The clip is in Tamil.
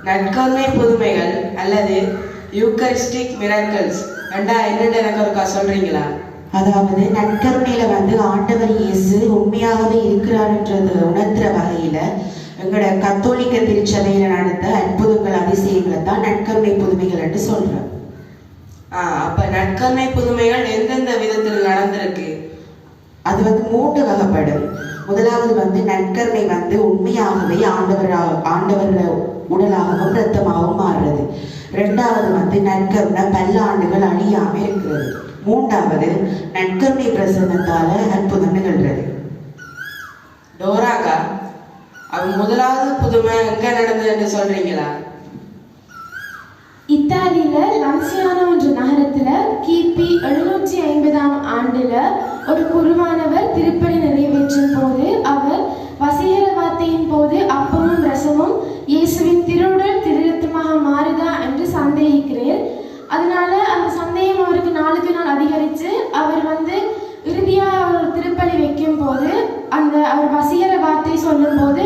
நற்கருணை புதுமைகள் அல்லது யூக்கரிஸ்டிக் மிராக்கிள்ஸ் ரெண்டா என்னென்ன எனக்கு ஒருக்கா சொல்றீங்களா? அதாவது நற்கருணையில ஆண்டவர் இயேசு உண்மையாகவே இருக்கிறார்ன்றது உணர்த்துற வகையில எங்களோட கத்தோலிக்க திருச்சபையில நடந்த அற்புதங்கள் அதிசயங்களை தான் நற்கருணை புதுமைகள் என்று சொல்றோம். அப்ப நற்கருணை புதுமைகள் எந்தெந்த விதத்தில் நடந்திருக்கு? அது 3 வகைப்படும். முதலாவது நற்கருணை உண்மையாகவே ஆண்டவரோட உடலாகவும் இரத்தமாகவும் மாறுறது. ரெண்டாவது நற்கருணை பல்லாண்டுகள் அழியாம இருக்கிறது. மூன்றாவது நற்கருணை பிரசன்னத்தால அற்புதம் நிகழ்கிறது. டோராக்கா, அவன் முதலாவது புதுமை எங்க நடந்ததுன்னு சொல்றீங்களா? இத்தாலியில லன்சியானோ என்ற நகரத்துல கிபி 750ஆம் ஆண்டுல ஒரு குருவானவர் திருப்பலி நிறைவேற்றும் போது அவர் வசீகர வார்த்தையின் போது அப்பமும் ரசமும் இயேசுவின் திருவுடல் திருரத்தமாக மாறுதா என்று சந்தேகிக்கிறேன். அதனால அந்த சந்தேகம் அவருக்கு நாளுக்கு நாள் அதிகரித்து அவர் இறுதியாக அவர் திருப்பலி வைக்கும் போது அவர் வசீகர வார்த்தை சொல்லும் போது